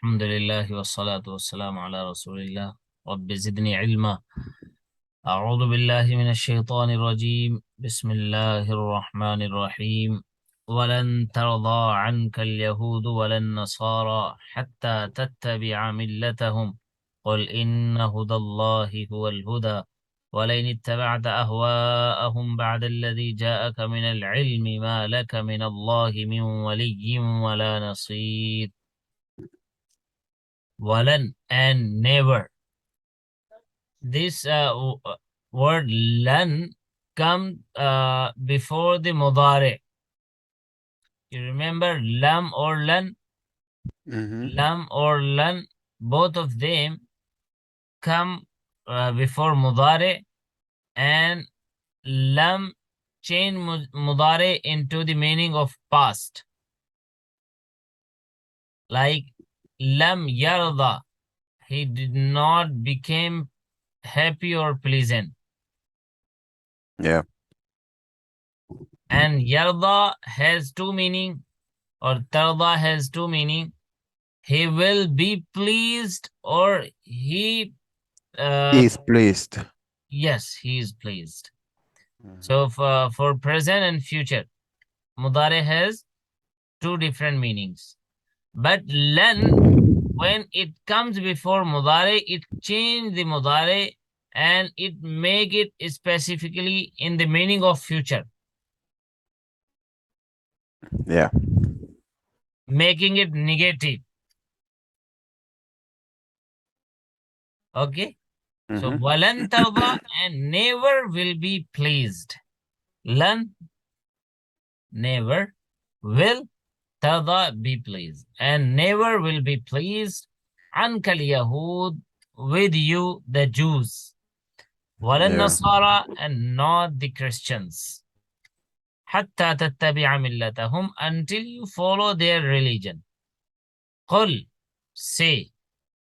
الحمد لله والصلاة والسلام على رسول الله رب زدني علما أعوذ بالله من الشيطان الرجيم بسم الله الرحمن الرحيم ولن ترضى عنك اليهود ولا النصارى حتى تتبع ملتهم قل إن هدى الله هو الهدى ولئن اتبعت أهواءهم بعد الذي جاءك من العلم ما لك من الله من ولي ولا نصير. Walan and never. This word lan come before the mudare. You remember lam or lan? Lam or lan, both of them come before mudare, and lam change mudare into the meaning of past. Like lam yarda, he did not become happy or pleasant. Yeah. And yarda has two meaning, or tarda has two meaning. He will be pleased, or he is pleased. Yes, he is pleased. So for present and future, mudare has two different meanings. But lan, when it comes before mudare, it change the mudare and it make it specifically in the meaning of future. Yeah. Making it negative. Okay? So walan tarda, and never will be pleased. Lan, never, will, tarda, be pleased, and never will be pleased. Ankal Yahud, with you, the Jews. Walan Nasara, and not the Christians. Hatta tattabi'a millatahum, until you follow their religion. Qul, say,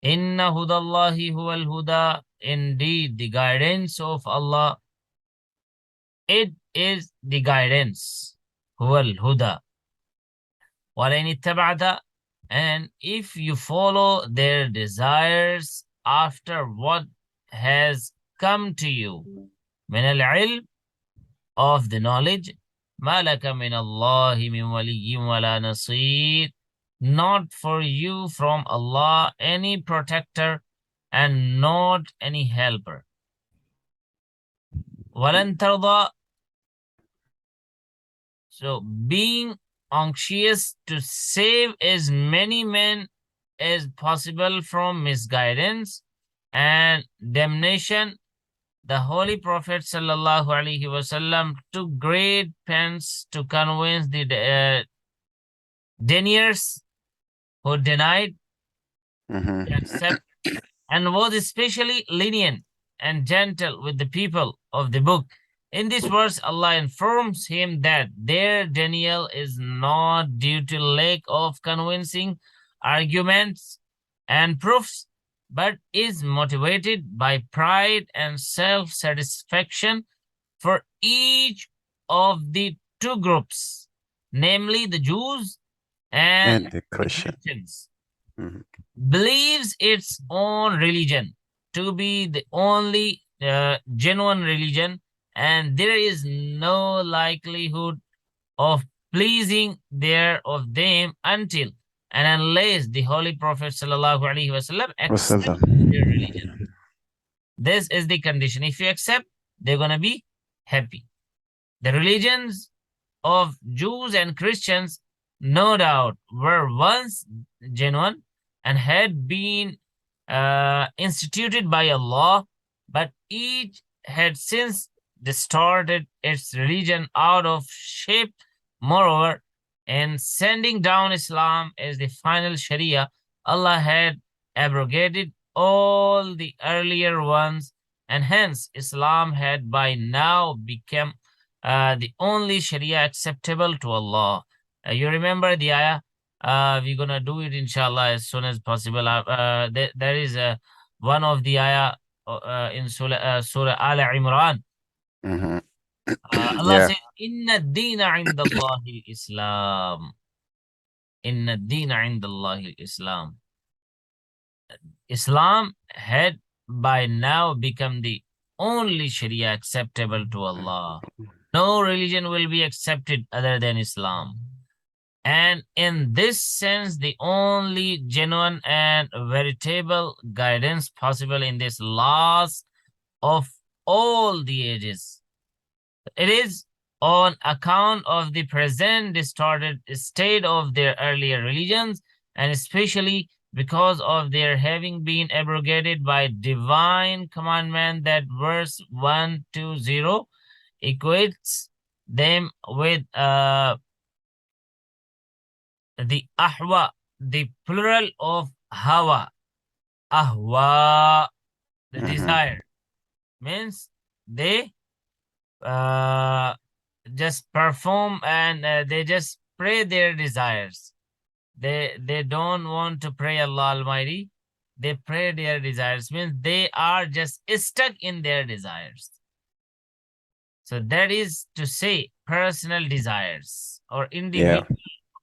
Inna hudallahi huwal huda, indeed the guidance of Allah, it is the guidance. Huwal huda. وَلَئِنِ اتَّبَعْتَ, and if you follow their desires after what has come to you, من العلم, of the knowledge, مَا لَكَ مِنَ اللَّهِ مِنْ وَلِيٍّ وَلَا نَصِيرٍ, not for you from Allah any protector and not any helper. وَلَن تَرْضَى, so being anxious to save as many men as possible from misguidance and damnation, the Holy Prophet sallallahu alaihi wasallam took great pains to convince the deniers who denied to accept, and was especially lenient and gentle with the people of the book. In this verse, Allah informs him that their denial is not due to lack of convincing arguments and proofs, but is motivated by pride and self-satisfaction for each of the two groups, namely the Jews and the Christians. Believes its own religion to be the only genuine religion, and there is no likelihood of pleasing their of them until and unless the Holy Prophet sallallahu alaihi wasallam accepts their religion. This is the condition. If you accept, they're gonna be happy. The religions of Jews and Christians, no doubt, were once genuine and had been instituted by Allah, but each had since distorted its religion out of shape. Moreover, in sending down Islam as the final Sharia, Allah had abrogated all the earlier ones, and hence Islam had by now become the only Sharia acceptable to Allah. You remember the ayah? We're gonna do it inshallah as soon as possible. There is one of the ayah in Surah Al-Imran. Allah says, Inna ad-deena 'inda Allahi al-Islam. Inna ad-deena 'inda Allahi al-Islam. Islam had by now become the only Sharia acceptable to Allah. No religion will be accepted other than Islam. And in this sense, the only genuine and veritable guidance possible in this last of all the ages. It is on account of the present distorted state of their earlier religions, and especially because of their having been abrogated by divine commandment, that verse 120 equates them with the ahwa, the plural of hawa. Ahwa, the desire, means they just perform and they just pray their desires. They don't want to pray Allah Almighty. They pray their desires, means they are just stuck in their desires. So that is to say, personal desires or individual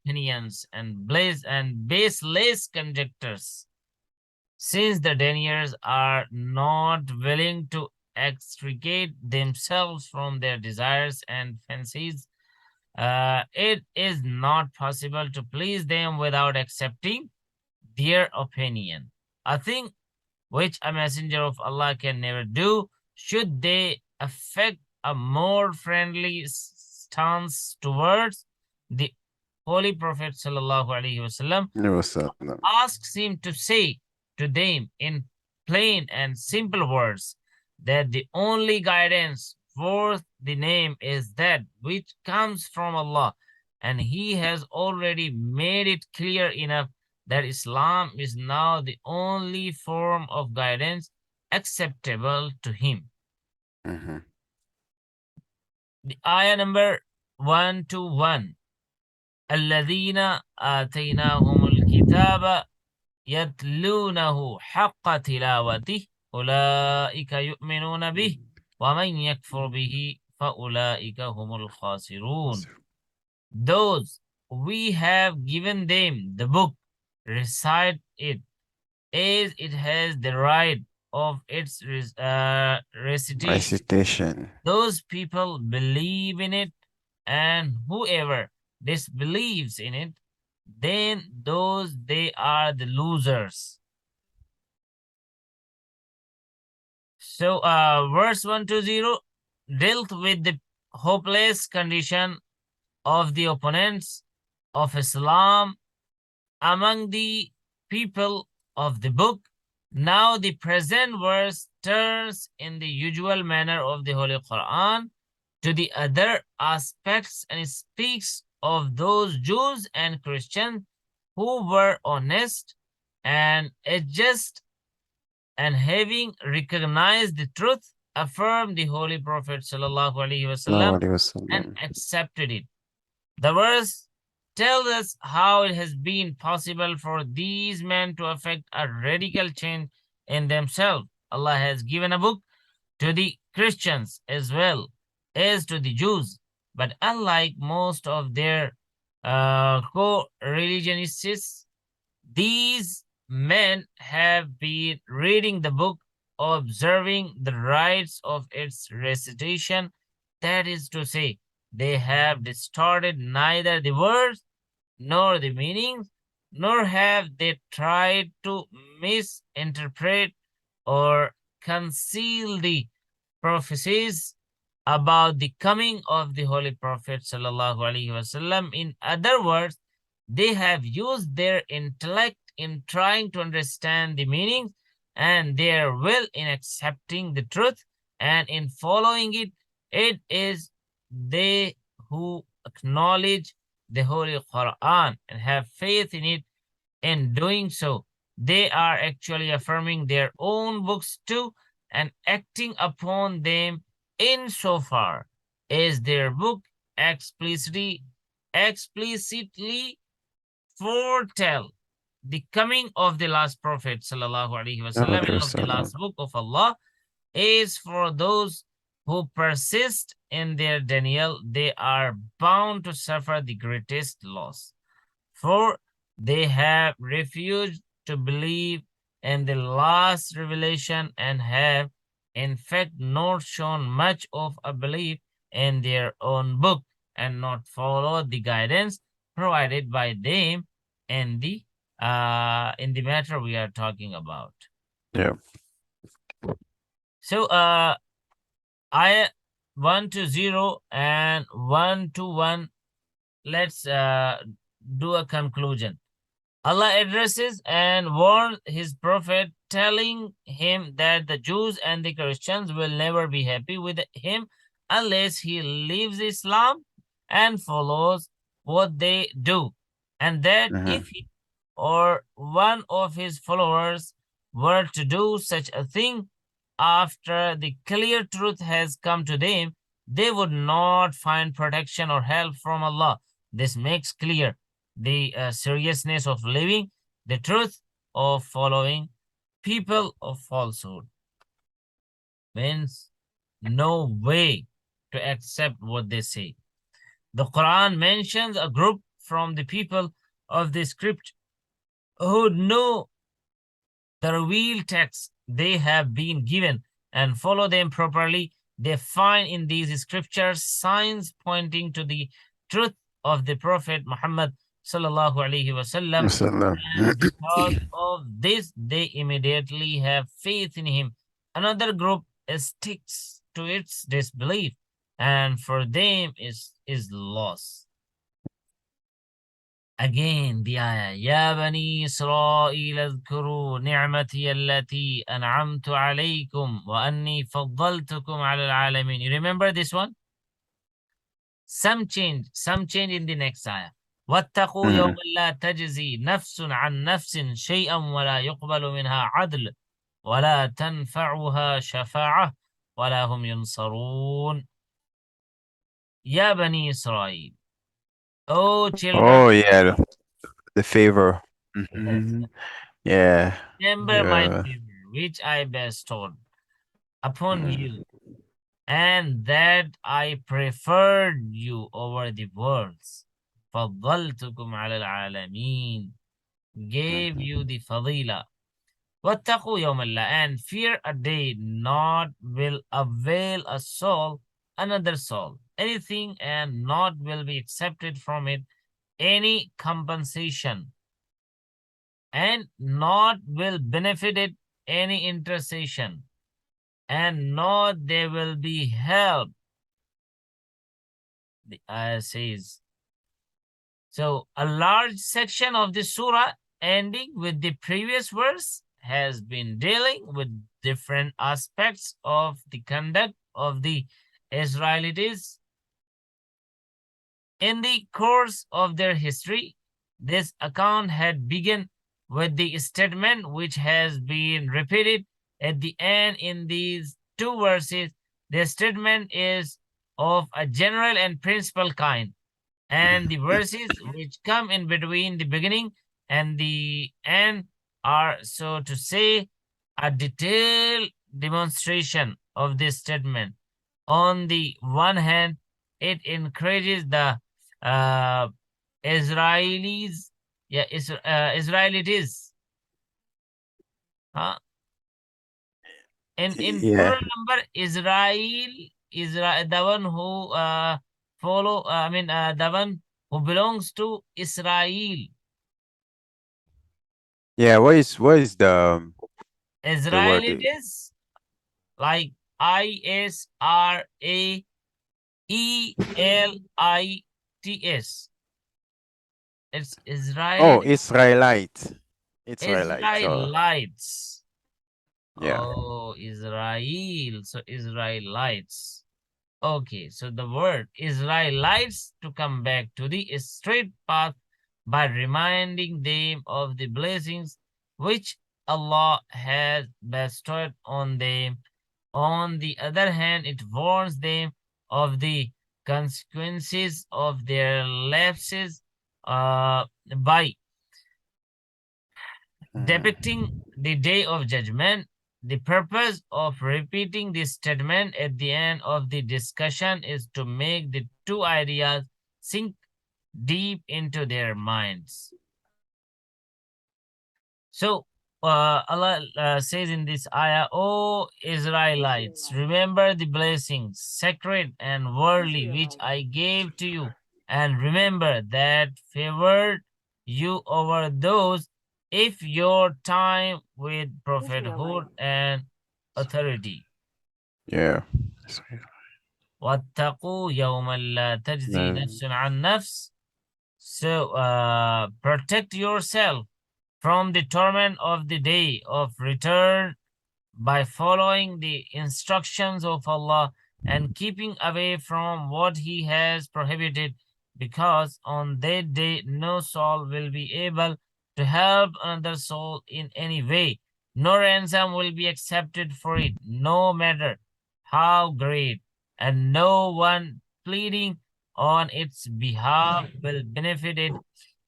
opinions and baseless conjectures. Since the deniers are not willing to extricate themselves from their desires and fancies, it is not possible to please them without accepting their opinion. A thing which a messenger of Allah can never do, should they affect a more friendly stance towards the Holy Prophet sallallahu alaihi wasallam, asks him to say to them in plain and simple words that the only guidance worth the name is that which comes from Allah, and he has already made it clear enough that Islam is now the only form of guidance acceptable to him. The ayah number 121. الذين آتيناهم الكتاب يتلونه حق تلاوته أولئك يؤمنون به ومن يكفر به فأولئك هم الخاسرون. Those we have given them the book, recite it as it has the right of its recitation. Those people believe in it, and whoever disbelieves in it, then those they are the losers. So verse 120 dealt with the hopeless condition of the opponents of Islam among the people of the book. Now the present verse turns in the usual manner of the Holy Quran to the other aspects and speaks of those Jews and Christians who were honest and just, and having recognized the truth, affirmed the Holy Prophet sallallahu alaihi wasallam and accepted it. The verse tells us how it has been possible for these men to effect a radical change in themselves. Allah has given a book to the Christians as well as to the Jews, but unlike most of their co-religionists, these men have been reading the book, observing the rites of its recitation. That is to say, they have distorted neither the words nor the meanings, nor have they tried to misinterpret or conceal the prophecies about the coming of the Holy Prophet sallallahu alaihi wasallam. In other words, they have used their intellect in trying to understand the meanings, and their will in accepting the truth and in following it. It is they who acknowledge the Holy Quran and have faith in it. In doing so, they are actually affirming their own books too, and acting upon them insofar as their book explicitly foretell the coming of the last Prophet sallallahu alaihi wasallam, and of the last book of Allah. Is for those who persist in their denial, they are bound to suffer the greatest loss, for they have refused to believe and the last revelation, and have in fact not shown much of a belief in their own book, and not followed the guidance provided by them in the matter we are talking about. Yeah. So I 1 to 0 and 1 to 1, let's do a conclusion. Allah addresses and warns his prophet, telling him that the Jews and the Christians will never be happy with him unless he leaves Islam and follows what they do, and that if he or one of his followers were to do such a thing after the clear truth has come to them, they would not find protection or help from Allah. This makes clear the seriousness of living the truth, of following people of falsehood. Means no way to accept what they say. The Quran mentions a group from the people of the script who know the revealed texts they have been given and follow them properly. They find in these scriptures signs pointing to the truth of the Prophet Muhammad sallallahu alaihi wasallam, and because of this, they immediately have faith in him. Another group sticks to its disbelief, and for them is loss. Again, the ayah, Ya Bani Israel اذكروا نعمتي التي أنعمت عليكم وأني فضلتكم على العالمين. You remember this one? Some change in the next ayah. واتقوا يوم لا تجزي نفس عن نفس شيئا ولا يقبل منها عدل ولا تنفعها شفاعة ولا هم ينصرون. يا بني إسرائيل. Oh, children. Oh, yeah, the favor. Yeah. Remember my favor, which I bestowed upon you, and that I preferred you over the worlds. فضلتكم على العالمين. Gave you the fadila. واتقوا يوم الله, and fear a day not will avail a soul, another soul, anything, and not will be accepted from it any compensation, and not will benefit it any intercession, and not they will be helped. The ayah says. So a large section of the surah ending with the previous verse has been dealing with different aspects of the conduct of the Israelites in the course of their history. This account had begun with the statement which has been repeated at the end in these two verses. The statement is of a general and principal kind, and the verses which come in between the beginning and the end are, so to say, a detailed demonstration of this statement. On the one hand, it encourages the Israelites, Israelites, in plural number, Israel, the one who follow, the one who belongs to Israel. Yeah, what is the Israelites, like ISRAELITS. It's Israel. Oh, Israelite. Israelites. Yeah. Oh, Israel. So Israelites. Okay, so the word Israelites to come back to the straight path by reminding them of the blessings which Allah has bestowed on them. On the other hand, it warns them of the consequences of their lapses by depicting the day of judgment. The purpose of repeating this statement at the end of the discussion is to make the two ideas sink deep into their minds. So Allah says in this ayah, O Israelites, remember the blessings, sacred and worldly, which I gave to you, and remember that favored you over those if your time with prophethood and authority. Yeah. وَاتَّقُوا يَوْمًا لَا تَجْزِي Yeah. نَفْسٌ عَنْ نَفْسٍ. So protect yourself from the torment of the day of return by following the instructions of Allah and keeping away from what He has prohibited, because on that day no soul will be able to help another soul in any way. No ransom will be accepted for it, no matter how great, and no one pleading on its behalf will benefit it,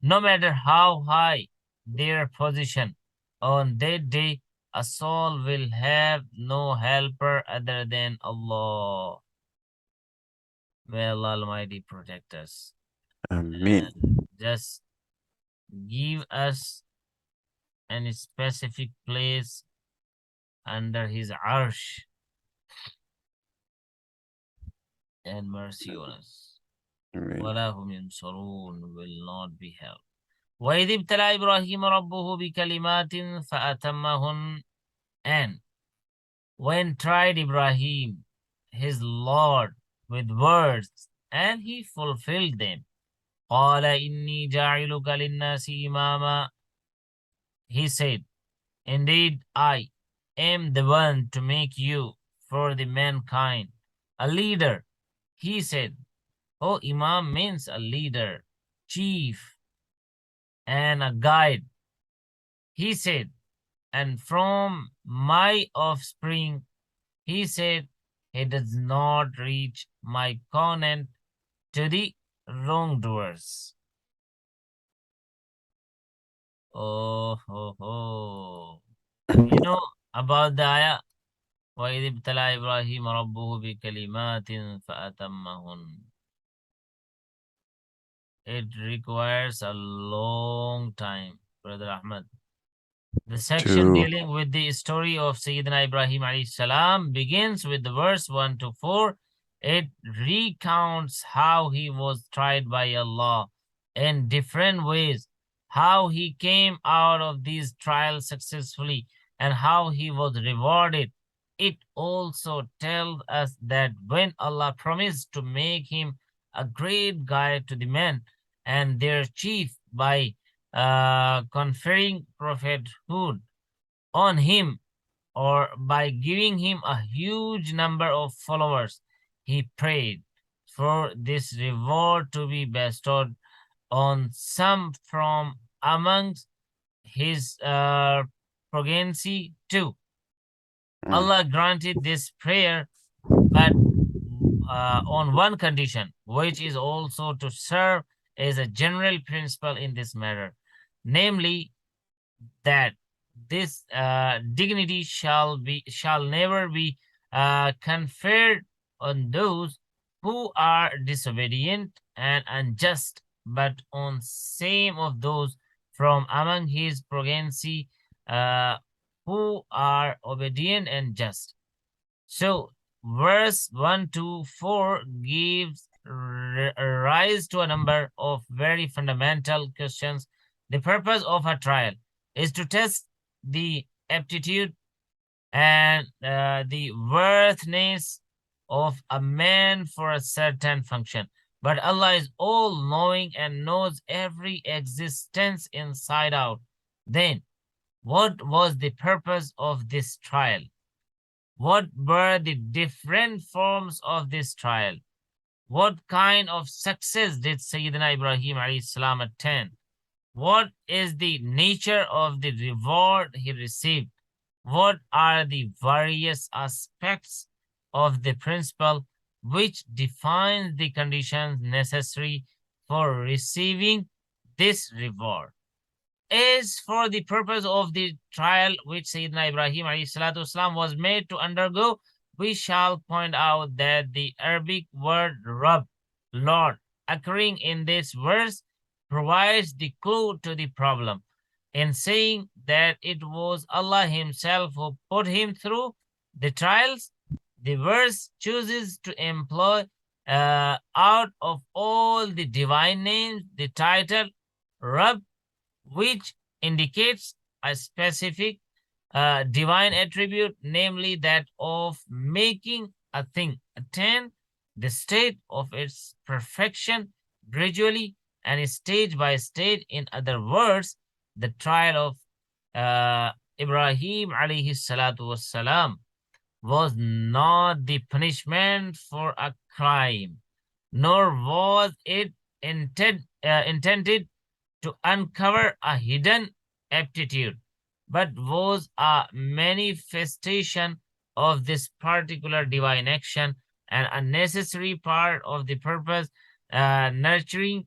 no matter how high their position. On that day, a soul will have no helper other than Allah. May Allah Almighty protect us. Ameen. And just give us any specific place under His arsh and mercy on us. Ameen. وَلَا هُمْ يُنصَرُونَ, will not be helped. وَإِذِ ابْتَلَى إِبْرَاهِيمَ رَبُّهُ بِكَلِمَاتٍ فَأَتَمَّهُنَّ, and when tried Ibrahim, his Lord, with words, and he fulfilled them. قَالَ إِنِّي جَاعِلُكَ لِلنَّاسِ إِمَامًا, he said, indeed I am the one to make you for the mankind a leader. He said, oh, Imam means a leader, chief, and a guide. He said, and from my offspring, he said, he does not reach my covenant to the wrongdoers. Oh, ho, ho. You know about the ayah, وَإِذِ ابْتَلَى إِبْرَاهِيمَ رَبُّهُ بِكَلِمَاتٍ فَأَتَمَّهُنَّ. It requires a long time, Brother Ahmed. The section To dealing with the story of Sayyidina Ibrahim alayhi salam begins with the verse 1 to 4. It recounts how he was tried by Allah in different ways, how he came out of these trials successfully, and how he was rewarded. It also tells us that when Allah promised to make him a great guide to the men and their chief by conferring prophethood on him, or by giving him a huge number of followers, he prayed for this reward to be bestowed on some from amongst his progeny too. Allah granted this prayer, but on one condition, which is also to serve as a general principle in this matter, namely that this dignity shall never be conferred on those who are disobedient and unjust, but on same of those from among his progeny who are obedient and just. So verse 1 to 4 gives rise to a number of very fundamental questions. The purpose of a trial is to test the aptitude and the worthiness of a man for a certain function. But Allah is all-knowing and knows every existence inside out. Then, what was the purpose of this trial? What were the different forms of this trial? What kind of success did Sayyidina Ibrahim alayhi salam attain? What is the nature of the reward he received? What are the various aspects of the principle which defines the conditions necessary for receiving this reward? As for the purpose of the trial which Sayyidina Ibrahim والسلام, was made to undergo, we shall point out that the Arabic word Rabb, Lord, occurring in this verse provides the clue to the problem. in saying that it was Allah himself who put him through the trials, the verse chooses to employ out of all the divine names the title Rabb, which indicates a specific divine attribute, namely that of making a thing attain the state of its perfection gradually and stage by stage. In other words, the trial of Ibrahim alayhi salatu wassalam was not the punishment for a crime, nor was it intended to uncover a hidden aptitude, but was a manifestation of this particular divine action and a necessary part of the purpose, nurturing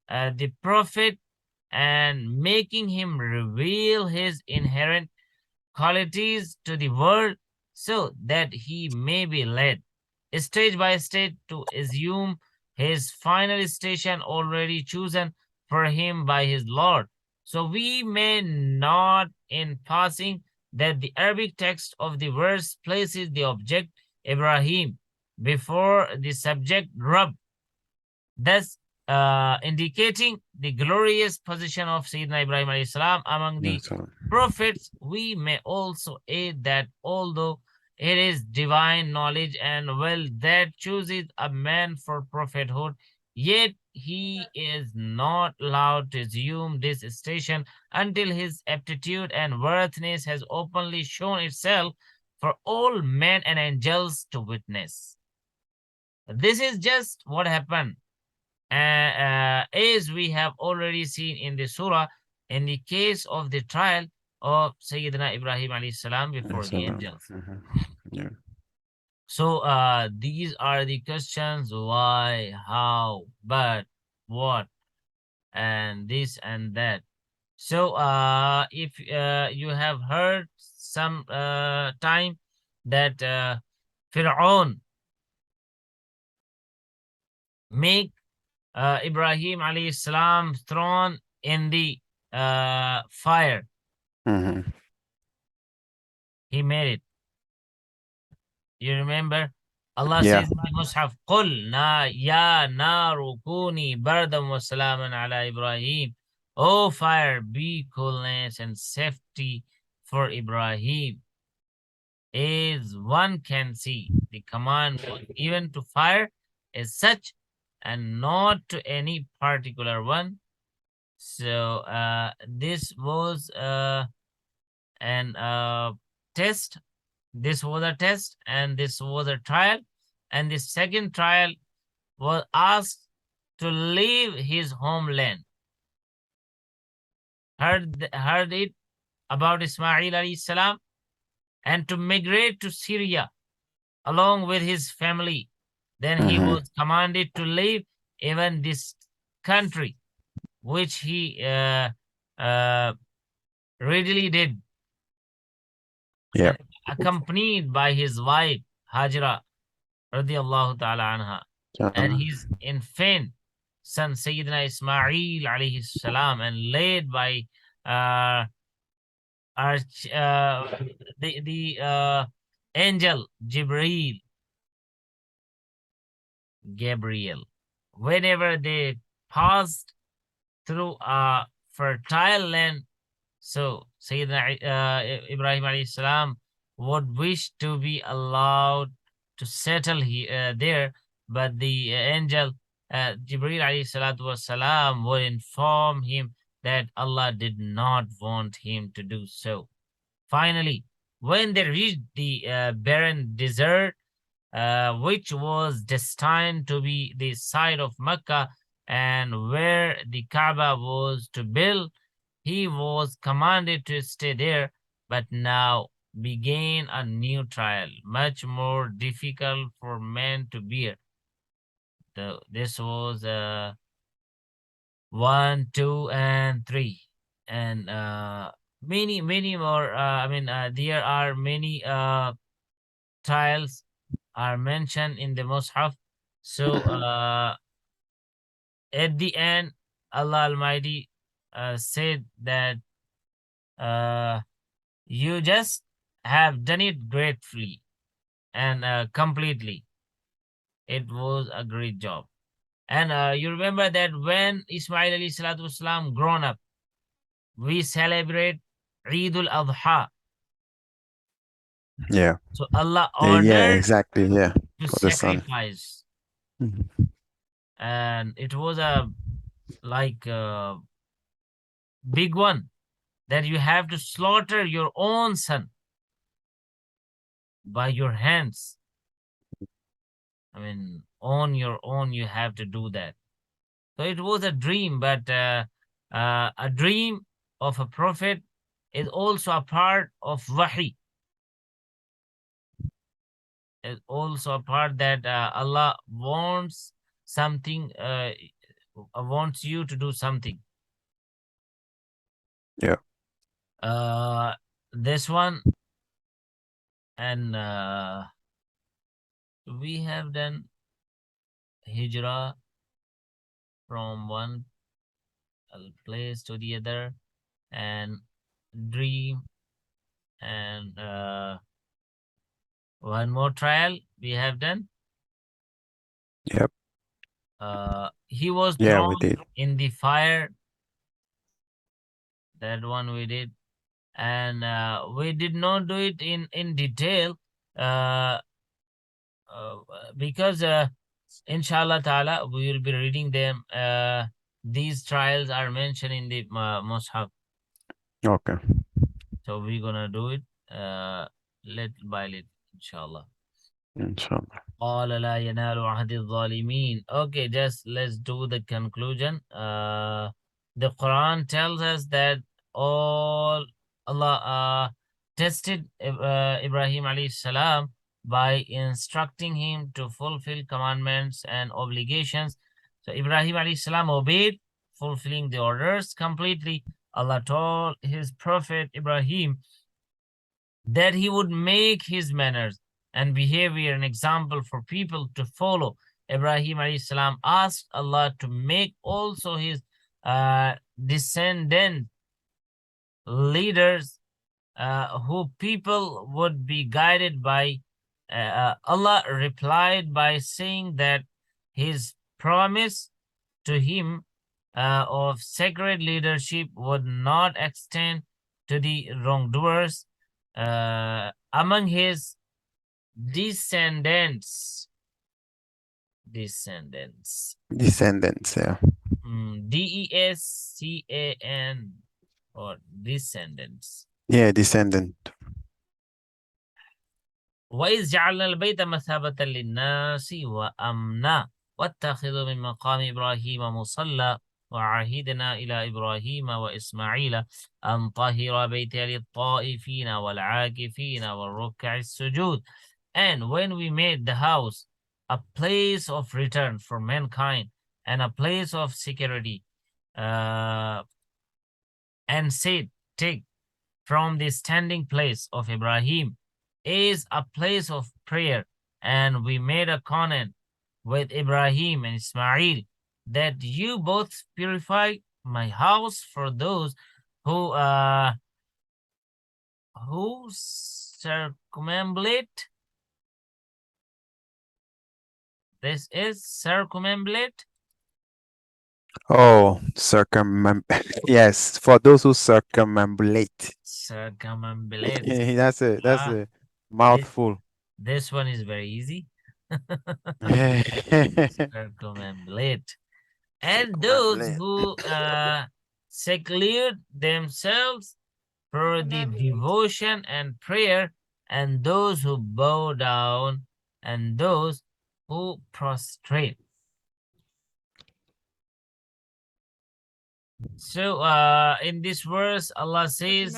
the prophet and making him reveal his inherent qualities to the world so that he may be led stage by stage to assume his final station already chosen for him by his Lord. So we may note in passing that the Arabic text of the verse places the object Ibrahim before the subject Rabb, thus indicating the glorious position of Sayyidina Ibrahim alayhi salam among the prophets. We may also add that although it is divine knowledge and will that chooses a man for prophethood, yet he is not allowed to assume this station until his aptitude and worthiness has openly shown itself for all men and angels to witness. This is just what happened, as we have already seen in the surah, in the case of the trial of Sayyidina Ibrahim alayhi salam before the angels. Yeah. So these are the questions: why, how, but, what, and this and that. So if you have heard some time that Fir'aun make Ibrahim alayhi salam thrown in the fire. He made it. You remember? Allah says in the Mus'haf, قُلْ يَا نَارُ كُونِي بَرْدًا وَسَلَامًا عَلَى إِبْرَاهِيمَ. O fire, be coolness and safety for Ibrahim. As one can see, the command was given to fire as such and not to any particular one. So this was an test. This was a test and this was a trial. And the second trial was asked to leave his homeland. Heard it about Ismail alayhi salam and to migrate to Syria along with his family. Then he was commanded to leave even this country, which he readily did. Yeah. Accompanied by his wife Hajra radiyallahu ta'ala anha and his infant son Sayyidina Ismail alayhi salam, and led by the angel Gabriel. Whenever they passed through a fertile land, so Sayyidina Ibrahim alayhi salam would wish to be allowed to settle there, but the angel Jibreel alayhi salatu wasalam would inform him that Allah did not want him to do so. Finally, when they reached the barren desert, which was destined to be the site of Mecca and where the Kaaba was to build, he was commanded to stay there, but now began a new trial, much more difficult for men to bear. This was 1, 2, and 3, and many more. There are many trials are mentioned in the Mus'haf. So at the end, Allah Almighty said that You just have done it gratefully and completely. It was a great job. And you remember that when Ismail alayhi salatu wasalam grown up, we celebrate Eid al-Adha. Yeah. So Allah Yeah, ordered exactly. Yeah. to For the son. sacrifice. Mhm. And it was a big one, that you have to slaughter your own son by your hands. I mean, on your own, you have to do that. So it was a dream, but a dream of a prophet is also a part of wahi. Is also a part that Allah wants something, wants you to do something. Yeah. This one, and we have done hijrah from one place to the other, and dream, and one more trial we have done. Yep. He was Yeah, we thrown did. in the fire. That one we did, and we did not do it in detail, uh, because inshallah ta'ala we will be reading them. These trials are mentioned in the Mus'haf, Okay. so we're gonna do it little by little, inshallah. Inshallah. قال لا ينال عهد الظالمين. Okay, just let's do the conclusion. The Quran tells us that all Allah tested Ibrahim alayhi salam by instructing him to fulfill commandments and obligations. So Ibrahim alayhi salam obeyed, fulfilling the orders completely. Allah told his prophet Ibrahim that he would make his manners and behavior an example for people to follow. Ibrahim alayhi salam asked Allah to make also his descendant leaders who people would be guided by. Allah replied by saying that his promise to him of sacred leadership would not extend to the wrongdoers among his descendants. Descendants, yeah. Descan, or descendants. Yeah, descendant. وَإِذْ جَعَلْنَا الْبَيْتَ مَثَابَةً لِلنَّاسِ وَأَمْنًا وَاتَّخِذُوا مِن مَّقَامِ إِبْرَاهِيمَ مُصَلًّى وَعَهِدْنَا إِلَى إِبْرَاهِيمَ وَإِسْمَاعِيلَ أَن طَهِّرَا بَيْتِيَ لِلطَّائِفِينَ وَالْعَاكِفِينَ وَالرُّكَّعِ السُّجُودِ. And when we made the house a place of return for mankind and a place of security, and said, take from the standing place of Ibrahim is a place of prayer, and we made a covenant with Ibrahim and Ismail that you both purify my house for those who circumambulate. This is circumambulate. Oh, yes, for those who circumambulate. Circumambulate. That's a This, mouthful. this one is very easy. Circumambulate. And those who seclude themselves for the devotion and prayer, and those who bow down, and those who prostrate. So in this verse, Allah says,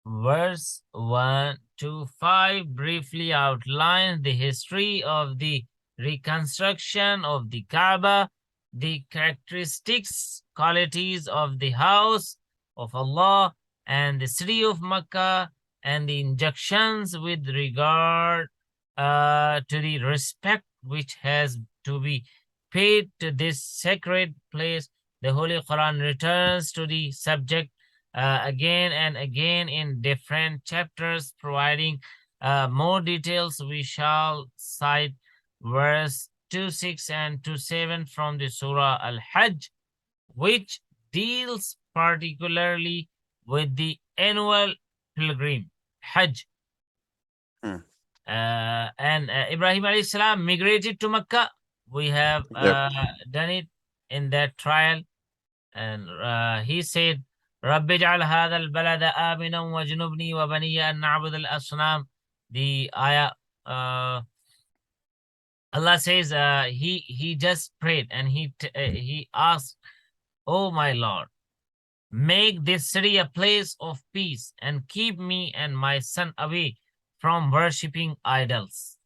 verse 1 to 5 briefly outlines the history of the reconstruction of the Kaaba, the characteristics, qualities of the house of Allah and the city of Mecca, and the injunctions with regard to the respect which has to be paid to this sacred place. The Holy Quran returns to the subject again and again in different chapters, providing more details. We shall cite verse 2:6 and 2:7 from the Surah Al-Hajj, which deals particularly with the annual pilgrim, Hajj. And Ibrahim alayhi salam migrated to Mecca. We have done it in that trial. And he said, رَبِّ اجْعَلْ هَذَا الْبَلَدَ آمِنًا وَجْنُبْنِي وَبَنِيَّ أَن نَعْبُدَ الْأَصْنَامَ. The ayah, Allah says, he just prayed and he asked, "Oh my Lord, make this city a place of peace and keep me and my son away from worshipping idols."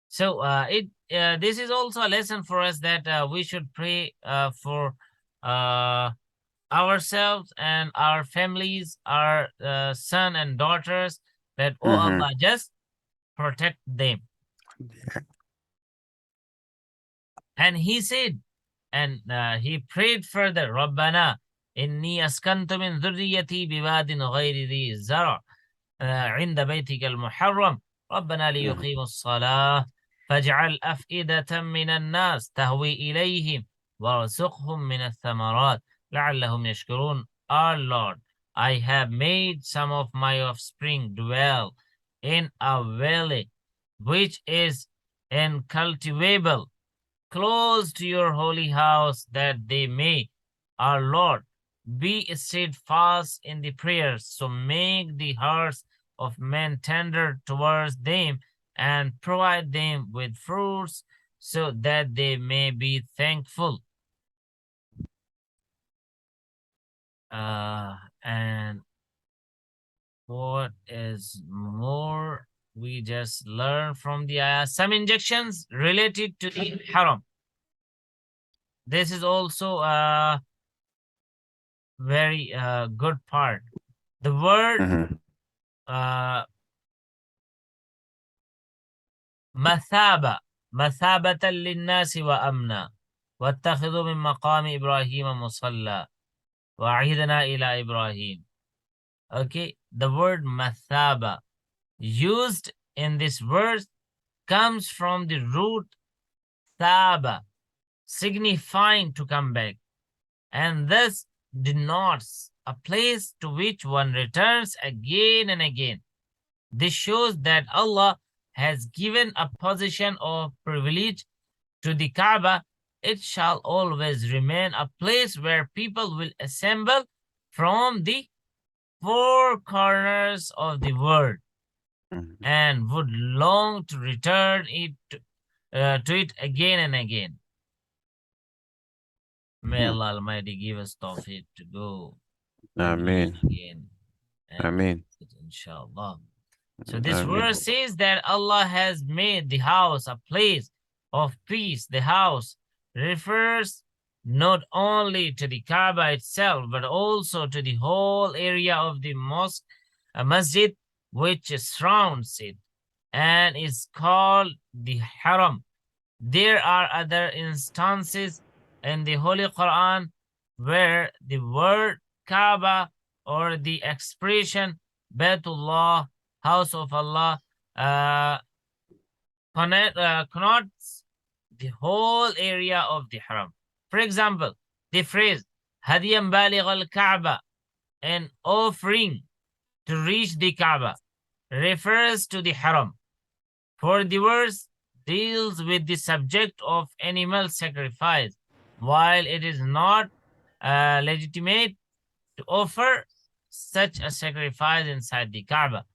So this is also a lesson for us that we should pray for ourselves and our families, our son and daughters, that, oh Allah, just protect them. And he said, and he prayed further, رَبَّنَا إِنِّي أَسْكَنْتُ مِنْ ذُرِّيَّتِي بِوَادٍ غَيْرِ ذِي زَرْعٍ عِنْدَ بَيْتِكَ الْمُحَرَّمِ رَبَّنَا لِيُقِيمُوا الصَّلَاةَ فَاجْعَلْ أَفْئِدَةً مِنَ النَّاسِ تَهْوِي إِلَيْهِمْ وَارْزُقْهُمْ مِنَ الثَّمَرَاتِ لَعَلَّهُمْ يَشْكُرُونَ. Our Lord, I have made some of my offspring dwell in a valley which is incultivable, close to your holy house, that they may, our Lord, be steadfast in the prayers. So make the hearts of men tender towards them and provide them with fruits so that they may be thankful. And what is more, we just learn from the ayah some injections related to the haram. This is also a very good part. The word مثابة مثابة للناس وأمنا واتخذوا من مقام إبراهيم مصلى وعهدنا إلى إبراهيم. Okay, the word mathaba used in this verse comes from the root thaba, signifying to come back, and thus denotes a place to which one returns again and again. This shows that Allah has given a position of privilege to the Kaaba. It shall always remain a place where people will assemble from the four corners of the world and would long to return to it again and again. May Allah Almighty give us tawfiq to go Ameen. again. Ameen. Inshallah. So this verse says that Allah has made the house a place of peace. The house refers not only to the Kaaba itself, but also to the whole area of the mosque, a masjid, which surrounds it and is called the Haram. There are other instances in the Holy Quran where the word Kaaba or the expression Baytullah, house of Allah, connotes the whole area of the Haram. For example, the phrase Hadiyan Baligh al-Kaaba, an offering to reach the Kaaba, refers to the Haram. For the verse deals with the subject of animal sacrifice, while it is not legitimate to offer such a sacrifice inside the Kaaba.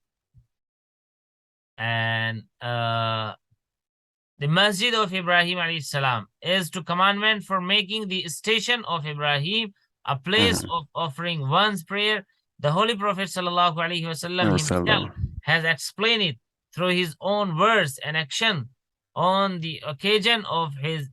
And the Masjid of Ibrahim alayhi salam is to commandment for making the station of Ibrahim a place of offering one's prayer. The Holy Prophet sallallahu alaihi wasallam himself has explained it through his own words and action on the occasion of his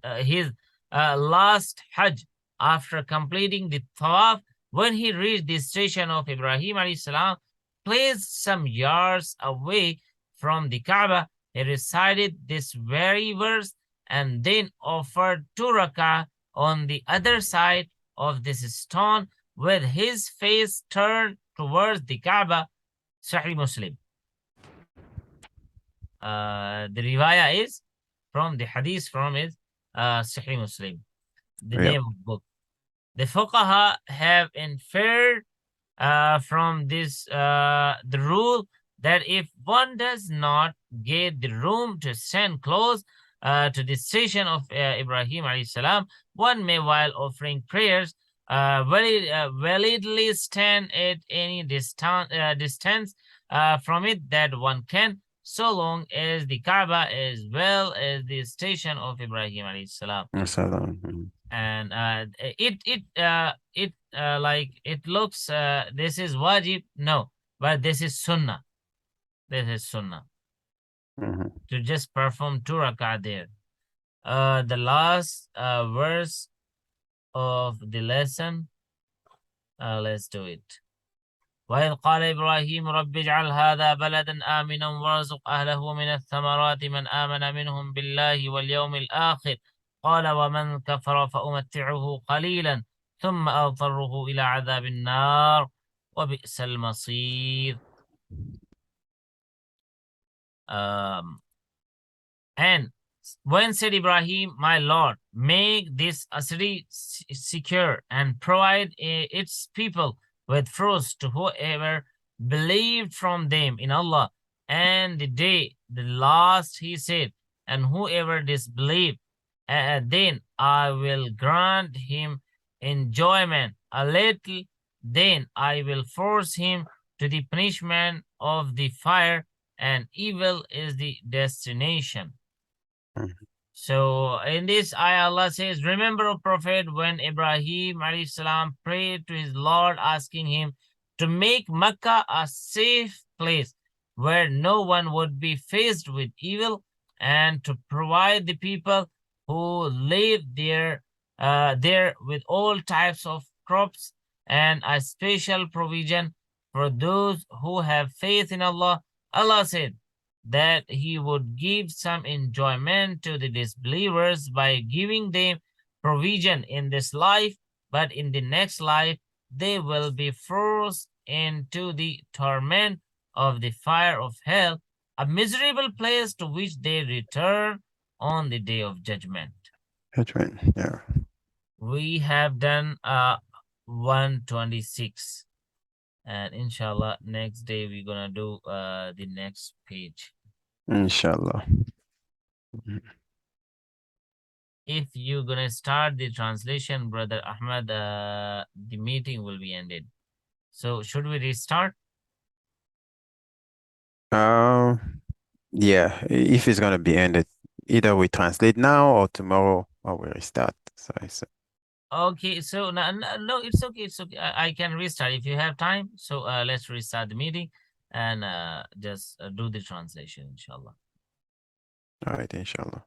last Hajj. After completing the Tawaf, when he reached the station of Ibrahim alayhi salam, placed some yards away from the Kaaba, he recited this very verse and then offered 2 rakah on the other side of this stone with his face turned towards the Kaaba. Sahih Muslim. The riwayah is from the hadith from is Sahih Muslim, the Yep. name of book. The fuqaha have inferred from this the rule that if one does not get the room to stand close to the station of Ibrahim alayhi salam, one may, while offering prayers, validly stand at any distance from it that one can, so long as the Kaaba as well as the station of Ibrahim alayhi salam. Assalamu. And like it looks this is wajib, no, but this is sunnah. This is sunnah Mhm. to just perform 2 rak'ah there. The last verse of the lesson, let's do it. وإذ قال إبراهيم رب اجعل هذا بلدا آمنا وارزق أهله من الثمرات من آمن منهم بالله واليوم الآخر قال ومن كفر فأمتعه قليلا ثم أضطره إلى عذاب النار وبئس المصير. And when said Ibrahim, my Lord, make this city secure and provide its people with fruits to whoever believed from them in Allah and the day the last, he said, and whoever disbelieved, then I will grant him enjoyment a little, then I will force him to the punishment of the fire, and evil is the destination. Mhm. So in this ayah, Allah says, remember, O Prophet, when Ibrahim alayhi salam prayed to his Lord, asking him to make Mecca a safe place where no one would be faced with evil, and to provide the people who live there with all types of crops, and a special provision for those who have faith in Allah. Allah said that he would give some enjoyment to the disbelievers by giving them provision in this life, but in the next life they will be forced into the torment of the fire of hell, a miserable place to which they return on the day of judgment. That's right. Yeah. We have done 126, and inshallah next day we're gonna do the next page. Inshallah. Mhm. If you're gonna start the translation, Brother Ahmad, the meeting will be ended. So should we restart? Yeah, if it's gonna be ended, either we translate now or tomorrow or we restart. So it's Okay, so no, it's okay, it's okay. I can restart if you have time. So let's restart the meeting and just do the translation, inshallah. all right, inshallah.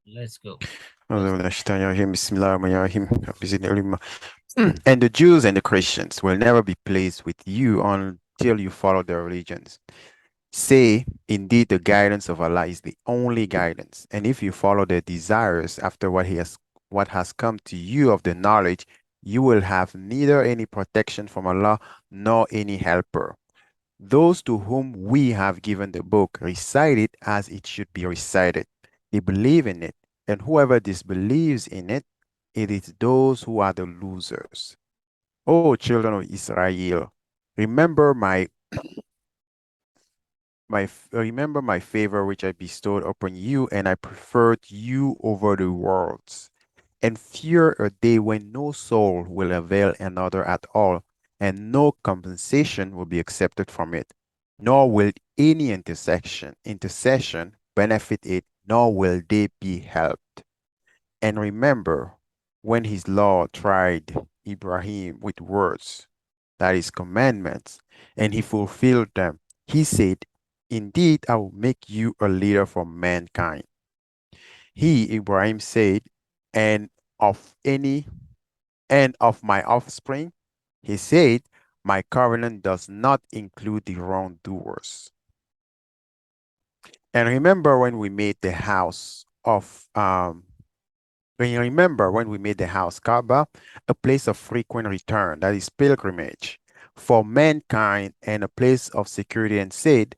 Let's go. Bismillahirrahmanirrahim. And the Jews and the Christians will never be pleased with you until you follow their religions. Say, indeed, the guidance of Allah is the only guidance, and if you follow their desires after what has come to you of the knowledge, you will have neither any protection from Allah nor any helper. Those to whom we have given the book recite it as it should be recited. They believe in it, and whoever disbelieves in it, it is those who are the losers. O children of Israel, remember remember my favor which I bestowed upon you, and I preferred you over the worlds. And fear a day when no soul will avail another at all, and no compensation will be accepted from it, nor will any intercession benefit it, nor will they be helped. And remember when his Lord tried Ibrahim with words, that is commandments, and he fulfilled them. He said, indeed, I will make you a leader for mankind. He, Ibrahim, said, and of any and of my offspring, he said, my covenant does not include the wrongdoers. And remember when we made the house of When you remember when we made the house Kaaba a place of frequent return, that is pilgrimage, for mankind and a place of security, and said,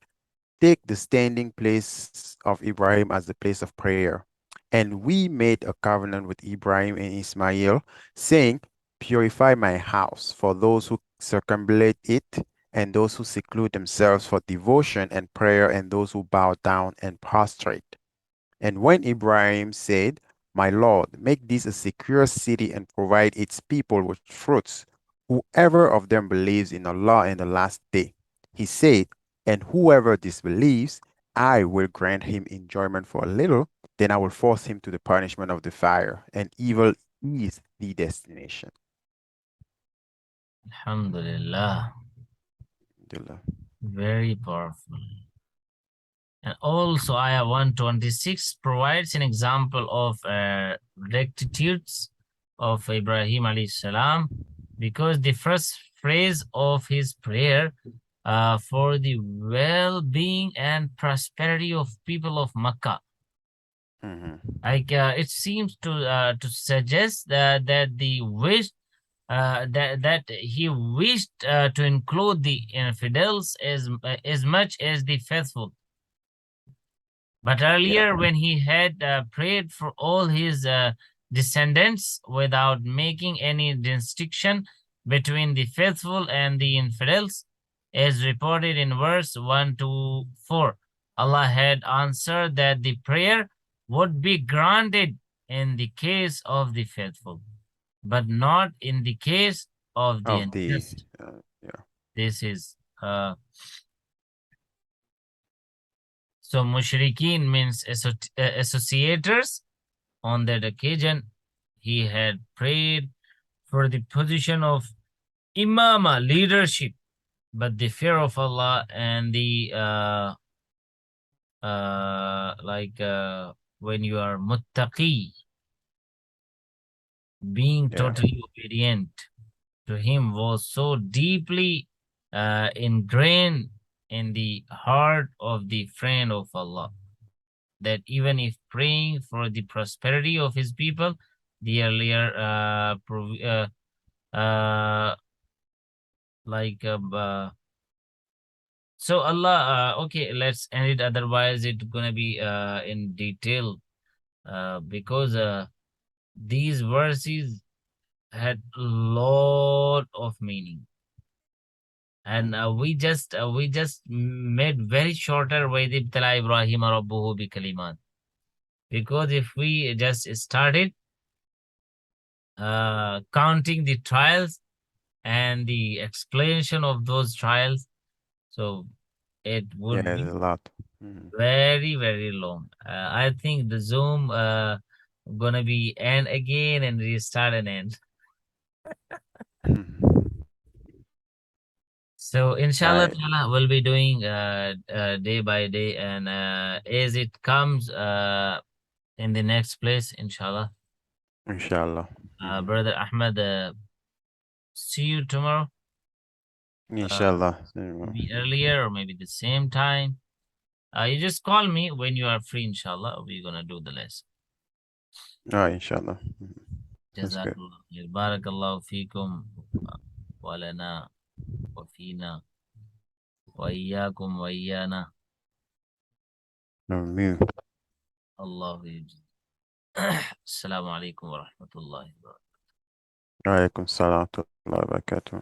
take the standing place of Ibrahim as the place of prayer. And we made a covenant with Ibrahim and Ismail, saying, purify my house for those who circumambulate it, and those who seclude themselves for devotion and prayer, and those who bow down and prostrate. And when Ibrahim said, my Lord, make this a secure city and provide its people with fruits, whoever of them believes in Allah and the last day, he said, and whoever disbelieves, I will grant him enjoyment for a little, then I will force him to the punishment of the fire, and evil is the destination. Alhamdulillah. Alhamdulillah. Very powerful. And also, Ayah 126 provides an example of rectitudes of Ibrahim alayhi salam, because the first phrase of his prayer for the well-being and prosperity of people of Makkah, like it seems to suggest that the wish that he wished to include the infidels as much as the faithful. But earlier, when he had prayed for all his descendants without making any distinction between the faithful and the infidels, as reported in verse 1 to 4, Allah had answered that the prayer would be granted in the case of the faithful, but not in the case of the unjust. This is so mushrikeen means associators. On that occasion, he had prayed for the position of imama, leadership, but the fear of Allah and the when you are muttaqi, being totally obedient to him, was so deeply ingrained in the heart of the friend of Allah, that even if praying for the prosperity of his people, the earlier so Allah, okay, let's end it, otherwise it's gonna be in detail, because these verses had a lot of meaning, and we just made very shorter way the ibtala Ibrahim rabbuhu bi kalimat, because if we just started counting the trials and the explanation of those trials, so it would be a lot. very, very long. I think the Zoom gonna be end again and restart and end. So inshallah ta'ala, we'll be doing day by day, and as it comes in the next place, inshallah. Inshallah. Brother Ahmed, see you tomorrow. Inshallah. Maybe earlier or maybe the same time. You just call me when you are free, inshallah. We're gonna do the lesson. Inshallah. Jazakallah khair. Barakallahu feekum wa lana wa feena wa iyyakum wa iyyana. Ameen. Allahu yajzi. Assalamu alaikum wa rahmatullahi wa barakatuh. Alaikum salam wa rahmatullahi wa barakatuh.